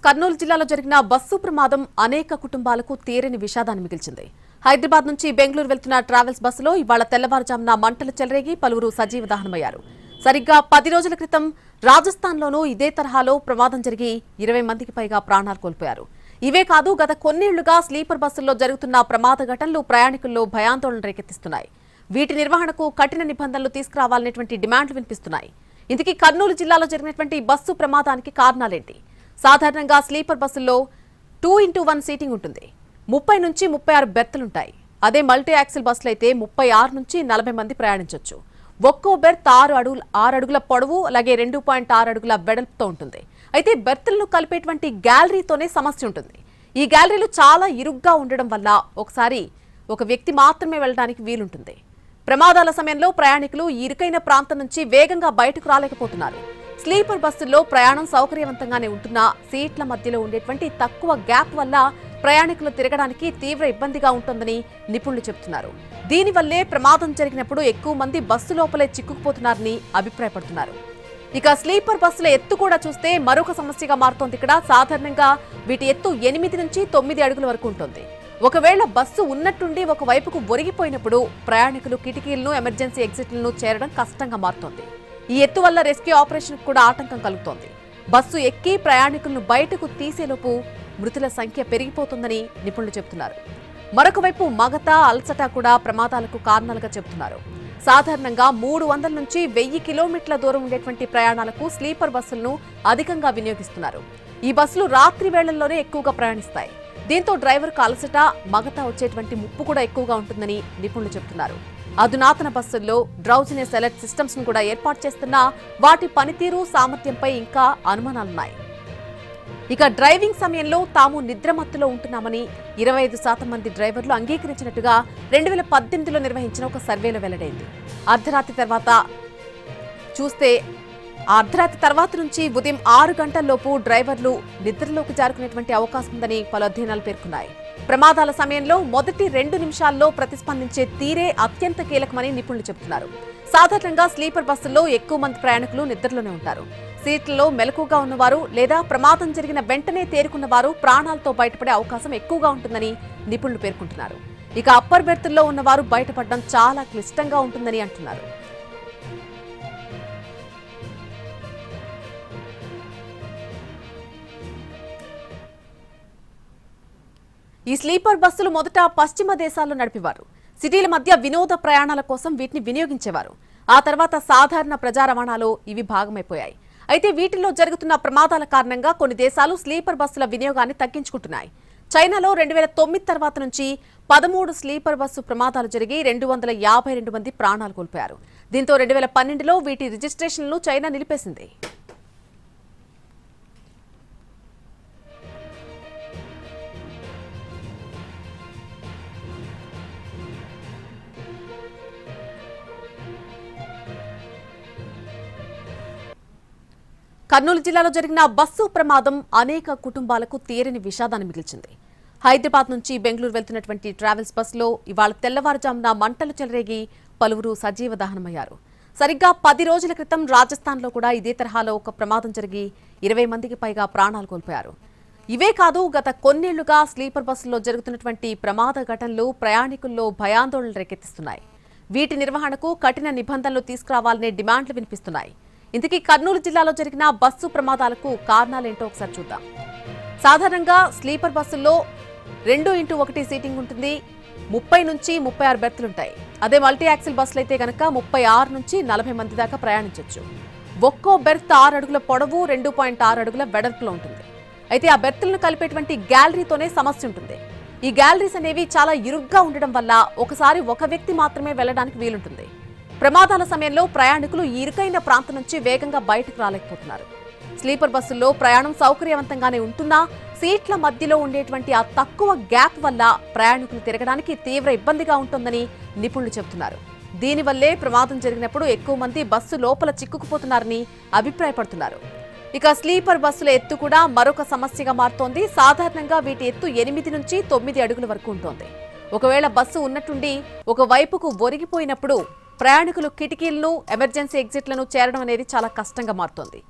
కర్నూలు జిల్లాలో జరిగిన బస్సు ప్రమాదం అనేక కుటుంబాలకు తీరని విషాదాన్ని మిగిల్చింది. హైదరాబాద్ నుంచి బెంగళూరు వెళ్తున్న ట్రావెల్స్ బస్సులో ఇవాళ తెల్లవారుజామున మంటలు చెలరేగి పలువురు సజీవ దహనమయ్యారు. సరిగ్గా 10 రోజుల క్రితం రాజస్థాన్లోనూ ఇదే తరహాలో ప్రమాదం జరిగి 20 మందికి పైగా ప్రాణాలు కోల్పోయారు. ఇవే కాదు, గత కొన్నేళ్లుగా స్లీపర్ బస్సుల్లో జరుగుతున్న ప్రమాద ఘటనలు ప్రయాణికుల్లో భయాందోళన రేకెత్తిస్తున్నాయి. వీటి నిర్వహణకు కఠిన నిబంధనలు తీసుకురావాలనేటువంటి డిమాండ్లు వినిపిస్తున్నాయి. ఇందుకే కర్నూలు జిల్లాలో జరిగినటువంటి బస్సు ప్రమాదానికి కారణాలేంటి? సాధారణంగా స్లీపర్ బస్సుల్లో 2x1 సీటింగ్ ఉంటుంది. 30 నుంచి 36 బెర్తులుంటాయి. అదే మల్టీ యాక్సిల్ బస్సులు అయితే 36 నుంచి 40 మంది ప్రయాణించవచ్చు. ఒక్కో బెర్త్ 6 అడుగుల పొడవు, అలాగే 2.6 అడుగుల వెడల్పుతో ఉంటుంది. అయితే బెర్తులను కలిపేటువంటి గ్యాలరీతోనే సమస్య ఉంటుంది. ఈ గ్యాలరీలు చాలా ఇరుగ్గా ఉండడం వల్ల ఒకసారి ఒక వ్యక్తి మాత్రమే వెళ్ళడానికి వీలుంటుంది. ప్రమాదాల సమయంలో ప్రయాణికులు ఇరుకైన ప్రాంతం నుంచి వేగంగా బయటకు రాలేకపోతున్నారు. స్లీపర్ బస్సుల్లో ప్రయాణం సౌకర్యవంతంగానే ఉంటున్నా సీట్ల మధ్యలో ఉండేటువంటి తక్కువ గ్యాప్ వల్ల ప్రయాణికులు తిరగడానికి తీవ్ర ఇబ్బందిగా ఉంటుందని నిపుణులు చెబుతున్నారు. దీనివల్లే ప్రమాదం జరిగినప్పుడు ఎక్కువ మంది బస్సు లోపలే చిక్కుకుపోతున్నారని అభిప్రాయపడుతున్నారు. ఇక స్లీపర్ బస్సుల ఎత్తు కూడా చూస్తే మరొక సమస్యగా మారుతోంది. ఇక్కడ సాధారణంగా వీటి ఎత్తు 8 నుంచి 9 అడుగుల వరకు ఉంటుంది. ఒకవేళ బస్సు ఉన్నట్టుండి ఒకవైపుకు ఒరిగిపోయినప్పుడు ప్రయాణికులు కిటికీలను, ఎమర్జెన్సీ ఎగ్జిట్లను చేరడం కష్టంగా మారుతోంది. ఈ ఎత్తు వల్ల రెస్క్యూ ఆపరేషన్ కూడా ఆటంకం కలుగుతోంది. బస్సు ఎక్కి ప్రయాణికులను బయటకు తీసేలోపు మృతుల సంఖ్య పెరిగిపోతుందని నిపుణులు చెబుతున్నారు. మరొక వైపు మగత, అలసట కూడా ప్రమాదాలకు కారణాలుగా చెబుతున్నారు. సాధారణంగా 300 నుంచి 1000 కిలోమీటర్ల దూరం ఉండేటువంటి ప్రయాణాలకు స్లీపర్ బస్సులను అధికంగా వినియోగిస్తున్నారు. ఈ బస్సులు రాత్రి వేళల్లోనే ఎక్కువగా ప్రయాణిస్తాయి. దీంతో డ్రైవర్కు అలసట, మగత వచ్చేటువంటి ముప్పు కూడా ఎక్కువగా ఉంటుందని నిపుణులు చెబుతున్నారు. అధునాతన బస్సుల్లో డ్రౌజినెస్ అలర్ట్ సిస్టమ్స్ ను కూడా ఏర్పాటు చేస్తున్నా వాటి పనితీరు, సామర్థ్యంపై ఇంకా అనుమానాలున్నాయి. ఇక డ్రైవింగ్ సమయంలో తాము నిద్రమత్తులో ఉంటున్నామని 25% మంది డ్రైవర్లు అంగీకరించినట్టుగా 2018లో నిర్వహించిన ఒక సర్వేలో వెల్లడైంది. అర్ధరాత్రి తర్వాత నుంచి ఉదయం 6 గంటల్లోపు డ్రైవర్లు నిద్రలోకి జారుకునేటువంటి అవకాశం ఉందని పలు అధ్యయనాలు పేర్కొన్నాయి. ప్రమాదాల సమయంలో మొదటి 2 నిమిషాల్లో ప్రతిస్పందించే తీరే అత్యంత కీలకమని నిపుణులు చెబుతున్నారు. సాధారణంగా స్లీపర్ బస్సుల్లో ఎక్కువ మంది ప్రయాణికులు నిద్రలోనే ఉంటారు. సీట్లలో మెలకుగా ఉన్నవారు లేదా ప్రమాదం జరిగిన వెంటనే తేరుకున్న వారు ప్రాణాలతో బయటపడే అవకాశం ఎక్కువగా ఉంటుందని నిపుణులు పేర్కొంటున్నారు. ఇక అప్పర్ బెర్తుల్లో ఉన్నవారు బయటపడడం చాలా క్లిష్టంగా ఉంటుందని అంటున్నారు. ఈ స్లీపర్ బస్సులు మొదట పశ్చిమ దేశాల్లో నడిపేవారు. సిటీల మధ్య వినోద ప్రయాణాల కోసం వీటిని వినియోగించేవారు. ఆ తర్వాత సాధారణ ప్రజా రవాణాలో ఇవి భాగమైపోయాయి. అయితే వీటిల్లో జరుగుతున్న ప్రమాదాల కారణంగా కొన్ని దేశాలు స్లీపర్ బస్సుల వినియోగాన్ని తగ్గించుకుంటున్నాయి. చైనాలో 2009 తర్వాత నుంచి 13 స్లీపర్ బస్సు ప్రమాదాలు జరిగి 252 మంది ప్రాణాలు కోల్పోయారు. దీంతో 2012లో వీటి రిజిస్ట్రేషన్లను చైనా నిలిపేసింది. కర్నూలు జిల్లాలో జరిగిన బస్సు ప్రమాదం అనేక కుటుంబాలకు తీరని విషాదాన్ని మిగిల్చింది. హైదరాబాద్ నుంచి బెంగళూరు వెళ్తున్నటువంటి ట్రావెల్స్ బస్సులో ఇవాళ తెల్లవారుజామున మంటలు చెలరేగి పలువురు సజీవ దహనమయ్యారు. సరిగ్గా 10 రోజుల క్రితం రాజస్థాన్లో కూడా ఇదే తరహాలో ఒక ప్రమాదం జరిగి 20 మందికి పైగా ప్రాణాలు కోల్పోయారు. ఇవే కాదు, గత కొన్నేళ్లుగా స్లీపర్ బస్సుల్లో జరుగుతున్నటువంటి ప్రమాద ఘటనలు ప్రయాణికుల్లో భయాందోళన రేకెత్తిస్తున్నాయి. వీటి నిర్వహణకు కఠిన నిబంధనలు తీసుకురావాలనే డిమాండ్లు వినిపిస్తున్నాయి. ఇందుకే కర్నూలు జిల్లాలో జరిగిన బస్సు ప్రమాదాలకు కారణాలేంటో ఒకసారి చూద్దాం. సాధారణంగా స్లీపర్ బస్సుల్లో 2x1 సీటింగ్ ఉంటుంది. 30 నుంచి 36 బెర్తులుంటాయి. అదే మల్టీ యాక్సిల్ బస్సులు అయితే గనక 36 నుంచి 40 మంది దాకా ప్రయాణించవచ్చు. ఒక్కో బెర్త్ 6 అడుగుల పొడవు, 2.6 అడుగుల వెడల్పులో ఉంటుంది. అయితే ఆ బెర్తులను కలిపేటువంటి గ్యాలరీతోనే సమస్య ఉంటుంది. ఈ గ్యాలరీస్ అనేవి చాలా ఇరుగ్గా ఉండడం వల్ల ఒకసారి ఒక వ్యక్తి మాత్రమే వెళ్లడానికి వీలుంటుంది. ప్రమాదాల సమయంలో ప్రయాణికులు ఇరుకైన ప్రాంతం నుంచి వేగంగా బయటకు రాలేకపోతున్నారు. స్లీపర్ బస్సుల్లో ప్రయాణం సౌకర్యవంతంగానే ఉంటున్నా సీట్ల మధ్యలో ఉండేటువంటి ఆ తక్కువ గ్యాప్ వల్ల ప్రయాణికులు తిరగడానికి తీవ్ర ఇబ్బందిగా ఉంటుందని నిపుణులు చెబుతున్నారు. దీనివల్లే ప్రమాదం జరిగినప్పుడు ఎక్కువ మంది బస్సు లోపల చిక్కుకుపోతున్నారని అభిప్రాయపడుతున్నారు. ఇక స్లీపర్ బస్సుల ఎత్తు కూడా మరొక సమస్యగా మారుతోంది. సాధారణంగా వీటి ఎత్తు 8 నుంచి 9 అడుగుల వరకు ఉంటుంది. ఒకవేళ బస్సు ఉన్నట్టుండి ఒకవైపుకు ఒరిగిపోయినప్పుడు ప్రయాణికులు కిటికీలను, ఎమర్జెన్సీ ఎగ్జిట్లను చేరడం అనేది చాలా కష్టంగా మారుతోంది.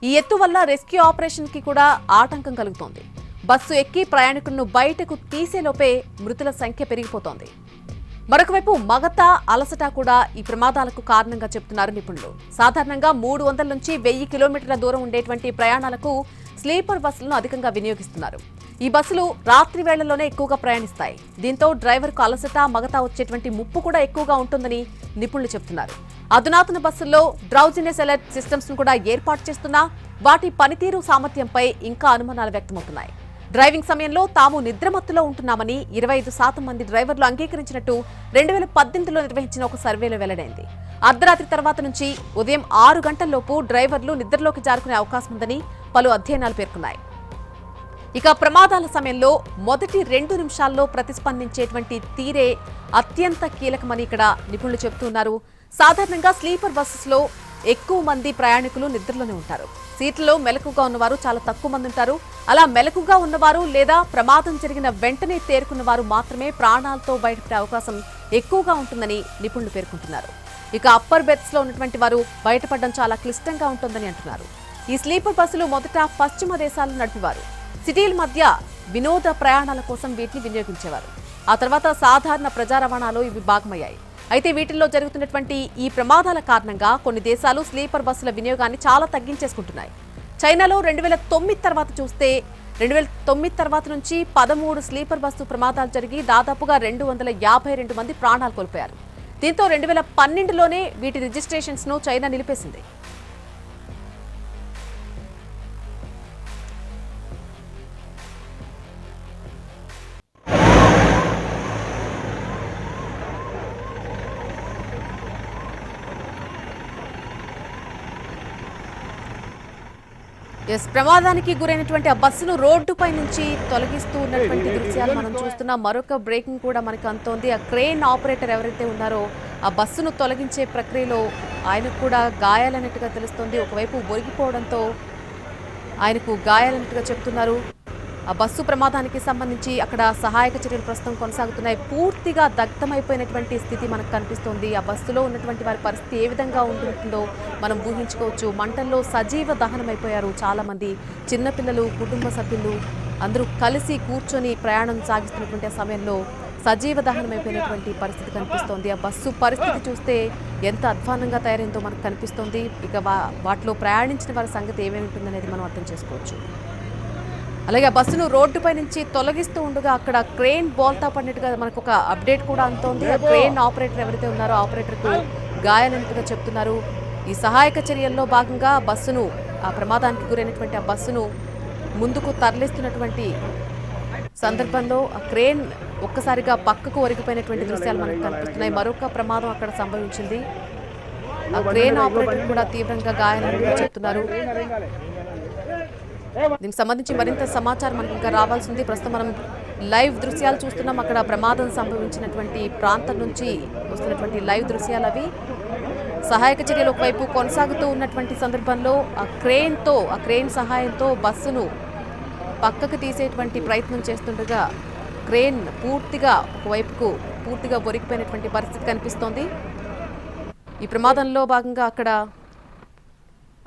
ఈ ఎత్తు వల్ల రెస్క్యూ ఆపరేషన్ కి కూడా ఆటంకం కలుగుతోంది. బస్సు ఎక్కి ప్రయాణికులను బయటకు తీసేలోపే మృతుల సంఖ్య పెరిగిపోతోంది. మరొకవైపు మగత, అలసట కూడా ఈ ప్రమాదాలకు కారణంగా చెబుతున్నారు నిపుణులు. సాధారణంగా 300 నుంచి 1000 కిలోమీటర్ల దూరం ఉండేటువంటి ప్రయాణాలకు స్లీపర్ బస్సులను అధికంగా వినియోగిస్తున్నారు. ఈ బస్సులు రాత్రి వేళల్లోనే ఎక్కువగా ప్రయాణిస్తాయి. దీంతో డ్రైవర్కు అలసట, మగత వచ్చేటువంటి ముప్పు కూడా ఎక్కువగా ఉంటుందని నిపుణులు చెబుతున్నారు. అధునాతన బస్సుల్లో డ్రౌజినెస్ అలర్ట్ సిస్టమ్స్ ను కూడా ఏర్పాటు చేస్తున్నా వాటి పనితీరు, సామర్థ్యంపై ఇంకా అనుమానాలు వ్యక్తమవుతున్నాయి. డ్రైవింగ్ సమయంలో తాము నిద్రమత్తులో ఉంటున్నామని 25% మంది డ్రైవర్లు అంగీకరించినట్టు 2018లో నిర్వహించిన ఒక సర్వేలో వెల్లడైంది. అర్ధరాత్రి తర్వాత నుంచి ఉదయం 6 గంటల్లోపు డ్రైవర్లు నిద్రలోకి జారుకునే అవకాశం ఉందని పలు అధ్యయనాలు పేర్కొన్నాయి. ఇక ప్రమాదాల సమయంలో మొదటి 2 నిమిషాల్లో ప్రతిస్పందించేటువంటి తీరే అత్యంత కీలకమని ఇక్కడ నిపుణులు చెబుతున్నారు. సాధారణంగా స్లీపర్ బస్సెస్లో ఎక్కువ మంది ప్రయాణికులు నిద్రలోనే ఉంటారు. సీట్లలో మెలకుగా ఉన్నవారు చాలా తక్కువ మంది ఉంటారు. అలా మెలకుగా ఉన్నవారు లేదా ప్రమాదం జరిగిన వెంటనే తేరుకున్నవారు మాత్రమే ప్రాణాలతో బయటపడే అవకాశం ఎక్కువగా ఉంటుందని నిపుణులు పేర్కొంటున్నారు. ఇక అప్పర్ బెర్త్స్ లో ఉన్నటువంటి వారు బయటపడడం చాలా క్లిష్టంగా ఉంటుందని అంటున్నారు. ఈ స్లీపర్ బస్సులు మొదట పశ్చిమ దేశాలను నడిపేవారు. సిటీల మధ్య వినోద ప్రయాణాల కోసం వీటిని వినియోగించేవారు. ఆ తర్వాత సాధారణ ప్రజా రవాణాలో ఇవి భాగమయ్యాయి. అయితే వీటిల్లో జరుగుతున్నటువంటి ఈ ప్రమాదాల కారణంగా కొన్ని దేశాలు స్లీపర్ బస్సుల వినియోగాన్ని చాలా తగ్గించేసుకుంటున్నాయి. చైనాలో 2009 తర్వాత చూస్తే 2009 తర్వాత నుంచి 13 స్లీపర్ బస్సు ప్రమాదాలు జరిగి దాదాపుగా 252 మంది ప్రాణాలు కోల్పోయారు. దీంతో 2012లోనే వీటి రిజిస్ట్రేషన్స్ ను చైనా నిలిపేసింది. ప్రమాదానికి గురైనటువంటి ఆ బస్సును రోడ్డుపై నుంచి తొలగిస్తూ ఉన్నటువంటి దృశ్యాలు మనం చూస్తున్నాం. మరొక బ్రేకింగ్ కూడా మనకు అంతోంది. ఆ క్రేన్ ఆపరేటర్ ఎవరైతే ఉన్నారో ఆ బస్సును తొలగించే ప్రక్రియలో ఆయనకు కూడా గాయాలన్నట్టుగా తెలుస్తోంది. ఒకవైపు ఒరిగిపోవడంతో ఆయనకు గాయాలన్నట్టుగా చెప్తున్నారు. ఆ బస్సు ప్రమాదానికి సంబంధించి అక్కడ సహాయక చర్యలు ప్రస్తుతం కొనసాగుతున్నాయి. పూర్తిగా దగ్ధమైపోయినటువంటి స్థితి మనకు కనిపిస్తోంది. ఆ బస్సులో ఉన్నటువంటి వారి పరిస్థితి ఏ విధంగా ఉంటుందో మనం ఊహించుకోవచ్చు. మంటల్లో సజీవ దహనమైపోయారు చాలా మంది. చిన్నపిల్లలు, కుటుంబ సభ్యులు అందరూ కలిసి కూర్చొని ప్రయాణం సాగిస్తున్నటువంటి ఆ సమయంలో సజీవ దహనమైపోయినటువంటి పరిస్థితి కనిపిస్తోంది. ఆ బస్సు పరిస్థితి చూస్తే ఎంత అధ్వానంగా తయారైందో మనకు కనిపిస్తోంది. ఇక వాటిలో ప్రయాణించిన వారి సంగతి ఏమేమి ఉంటుందనేది మనం అర్థం చేసుకోవచ్చు. అలాగే ఆ బస్సును రోడ్డుపై నుంచి తొలగిస్తూ ఉండగా అక్కడ క్రేన్ బోల్తా పడినట్టుగా మనకు ఒక అప్డేట్ కూడా అంతోంది. ఆ క్రేన్ ఆపరేటర్ ఎవరైతే ఉన్నారో ఆపరేటర్కు గాయాలన్నట్టుగా చెప్తున్నారు. ఈ సహాయక చర్యల్లో భాగంగా బస్సును, ఆ ప్రమాదానికి గురైనటువంటి ఆ బస్సును ముందుకు తరలిస్తున్నటువంటి సందర్భంలో ఆ క్రేన్ ఒక్కసారిగా పక్కకు ఒరిగిపోయినటువంటి దృశ్యాలు మనకు కనిపిస్తున్నాయి. మరొక ప్రమాదం అక్కడ సంభవించింది. ఆ క్రేన్ ఆపరేటర్ కూడా తీవ్రంగా గాయాలన్నట్టుగా చెప్తున్నారు. దీనికి సంబంధించి మరింత సమాచారం మనకి ఇంకా రావాల్సింది. ప్రస్తుతం మనం లైవ్ దృశ్యాలు చూస్తున్నాం. అక్కడ ప్రమాదం సంభవించినటువంటి ప్రాంతం నుంచి వస్తున్నటువంటి లైవ్ దృశ్యాలు అవి. సహాయక చర్యలు ఒకవైపు కొనసాగుతూ ఉన్నటువంటి సందర్భంలో ఆ క్రేన్ సహాయంతో బస్సును పక్కకు తీసేటువంటి ప్రయత్నం చేస్తుండగా క్రేన్ ఒకవైపుకు పూర్తిగా ఒరిగిపోయినటువంటి పరిస్థితి కనిపిస్తోంది. ఈ ప్రమాదంలో భాగంగా అక్కడ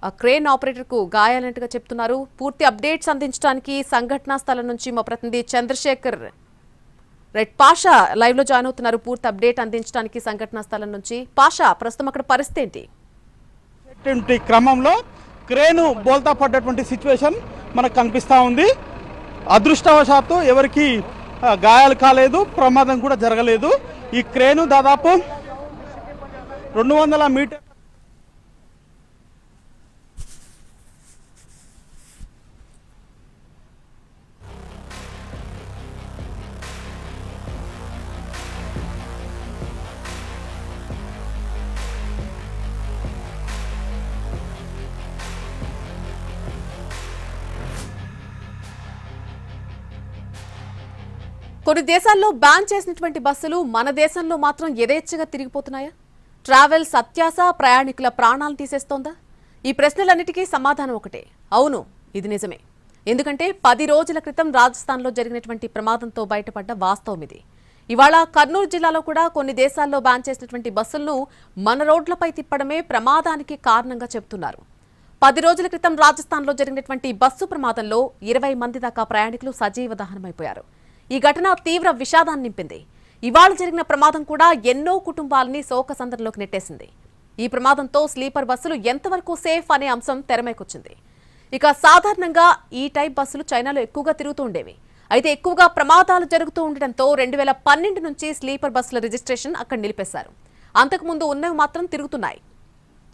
ఆ క్రేన్ ఆపరేటర్కు గాయాలన్నట్టుగా చెప్తున్నారు. పూర్తి అప్డేట్స్ అందించడానికి సంఘటనా స్థలం నుంచి మా ప్రతినిధి చంద్రశేఖర్ పాషా లైవ్ లో జాయిన్ అవుతున్నారు. పూర్తి అప్డేట్ అందించడానికి సంఘటనా స్థలం నుంచి. పాషా, ప్రస్తుతం అక్కడ పరిస్థితి ఏంటి? క్రమంలో క్రేను బోల్తా పడ్డటువంటి సిచ్యువేషన్ మనకు కనిపిస్తూ ఉంది. అదృష్టవశాత్తు ఎవరికి గాయాలు కాలేదు, ప్రమాదం కూడా జరగలేదు. ఈ క్రేను దాదాపు 200 మీటర్ కొన్ని దేశాల్లో బ్యాన్ చేసినటువంటి బస్సులు మన దేశంలో మాత్రం యథేచ్ఛగా తిరిగిపోతున్నాయా? ట్రావెల్స్ అత్యాస ప్రయాణికుల ప్రాణాలు తీసేస్తోందా? ఈ ప్రశ్నలన్నిటికీ సమాధానం ఒకటే, అవును, ఇది నిజమే. ఎందుకంటే 10 రోజుల క్రితం రాజస్థాన్లో జరిగినటువంటి ప్రమాదంతో బయటపడ్డ వాస్తవం ఇది. ఇవాళ కర్నూలు జిల్లాలో కూడా కొన్ని దేశాల్లో బ్యాన్ చేసినటువంటి బస్సులను మన రోడ్లపై తిప్పడమే ప్రమాదానికి కారణంగా చెబుతున్నారు. 10 రోజుల క్రితం రాజస్థాన్లో జరిగినటువంటి బస్సు ప్రమాదంలో 20 మంది దాకా ప్రయాణికులు సజీవ దహనమైపోయారు. ఈ ఘటన తీవ్ర విషాదాన్ని నింపింది. ఇవాళ జరిగిన ప్రమాదం కూడా ఎన్నో కుటుంబాలని శోకసంద్రంలోకి నెట్టేసింది. ఈ ప్రమాదంతో స్లీపర్ బస్సులు ఎంతవరకు సేఫ్ అనే అంశం తెరమేకొచ్చింది. ఇక సాధారణంగా ఈ టైప్ బస్సులు చైనాలో ఎక్కువగా తిరుగుతూ ఉండేవి. అయితే ఎక్కువగా ప్రమాదాలు జరుగుతూ ఉండడంతో 2012 నుంచి స్లీపర్ బస్సుల రిజిస్ట్రేషన్ అక్కడ నిలిపేశారు. అంతకుముందు ఉన్నవి మాత్రం తిరుగుతున్నాయి.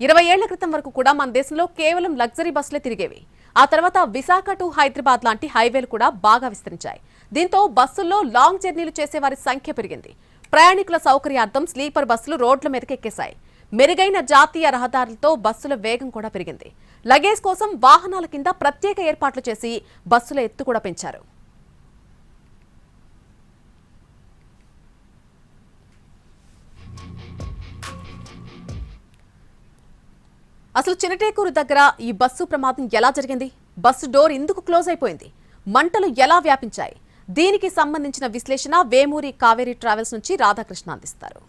20 ఏళ్ల క్రితం వరకు కూడా మన దేశంలో కేవలం లగ్జరీ బస్సులే తిరిగేవి. ఆ తర్వాత విశాఖ టు హైదరాబాద్ లాంటి హైవేలు కూడా బాగా విస్తరించాయి. దీంతో బస్సుల్లో లాంగ్ జర్నీలు చేసే వారి సంఖ్య పెరిగింది. ప్రయాణికుల సౌకర్యార్థం స్లీపర్ బస్సులు రోడ్ల మీదకి ఎక్కేశాయి. మెరుగైన జాతీయ రహదారులతో బస్సుల వేగం కూడా పెరిగింది. లగేజ్ కోసం వాహనాల కింద ప్రత్యేక ఏర్పాట్లు చేసి బస్సుల ఎత్తు కూడా పెంచారు. అసలు చినటేకూరు దగ్గర ఈ బస్సు ప్రమాదం ఎలా జరిగింది? బస్సు డోర్ ఎందుకు క్లోజ్ అయిపోయింది? మంటలు ఎలా వ్యాపించాయి? దీనికి సంబంధించిన విశ్లేషణ వేమూరి కావేరీ ట్రావెల్స్ నుంచి రాధాకృష్ణ అందిస్తారు.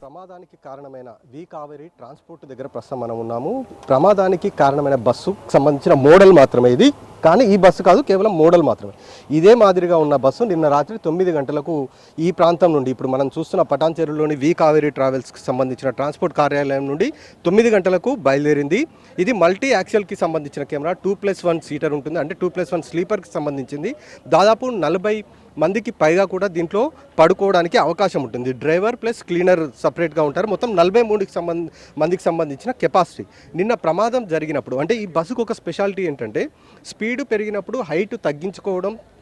ప్రమాదానికి కారణమైన వి కావేరీ ట్రాన్స్పోర్ట్ దగ్గర ప్రస్తుతం మనం ఉన్నాము. ప్రమాదానికి కారణమైన బస్సు సంబంధించిన మోడల్ మాత్రమే ఇది, కానీ ఈ బస్సు కాదు, కేవలం మోడల్ మాత్రమే. ఇదే మాదిరిగా ఉన్న బస్సు నిన్న రాత్రి 9 గంటలకు ఈ ప్రాంతం నుండి, ఇప్పుడు మనం చూస్తున్న పటాన్చెరులోని వి కావేరీ ట్రావెల్స్కి సంబంధించిన ట్రాన్స్పోర్ట్ కార్యాలయం నుండి 9 గంటలకు బయలుదేరింది. ఇది మల్టీ యాక్సిల్కి సంబంధించిన కెమెరా, 2+1 సీటర్ ఉంటుంది, అంటే 2+1 స్లీపర్కి సంబంధించింది. దాదాపు 40 మందికి పైగా కూడా దీంట్లో పడుకోవడానికి అవకాశం ఉంటుంది. డ్రైవర్ ప్లస్ క్లీనర్ సపరేట్గా ఉంటారు. మొత్తం 43 మందికి సంబంధించిన కెపాసిటీ. నిన్న ప్రమాదం జరిగినప్పుడు, అంటే ఈ బస్సుకు ఒక స్పెషాలిటీ ఏంటంటే స్పీడ్ పెరిగినప్పుడు హైట్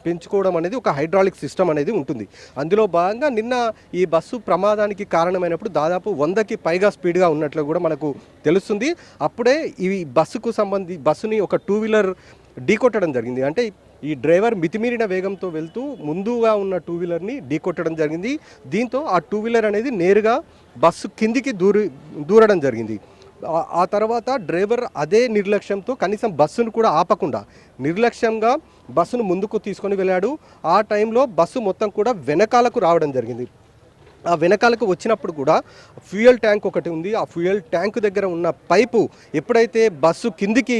పెంచుకోవడం అనేది ఒక హైడ్రాలిక్ సిస్టమ్ అనేది ఉంటుంది. అందులో భాగంగా నిన్న ఈ బస్సు ప్రమాదానికి కారణమైనప్పుడు దాదాపు 100కి పైగా స్పీడ్గా ఉన్నట్లు కూడా మనకు తెలుస్తుంది. అప్పుడే ఈ బస్సుని ఒక 2 వీలర్ ఢీకొట్టడం జరిగింది. అంటే ఈ డ్రైవర్ మితిమీరిన వేగంతో వెళ్తూ ముందుగా ఉన్న 2 వీలర్ని ఢీకొట్టడం జరిగింది. దీంతో ఆ 2 వీలర్ అనేది నేరుగా బస్సు కిందికి దూరడం జరిగింది. ఆ తర్వాత డ్రైవర్ అదే నిర్లక్ష్యంతో కనీసం బస్సును కూడా ఆపకుండా నిర్లక్ష్యంగా బస్సును ముందుకు తీసుకొని వెళ్ళాడు. ఆ టైంలో బస్సు మొత్తం కూడా వెనకాలకు రావడం జరిగింది. ఆ వెనకాలకు వచ్చినప్పుడు కూడా ఫ్యూయల్ ట్యాంక్ ఒకటి ఉంది. ఆ ఫ్యూయల్ ట్యాంక్ దగ్గర ఉన్న పైపు ఎప్పుడైతే బస్సు కిందికి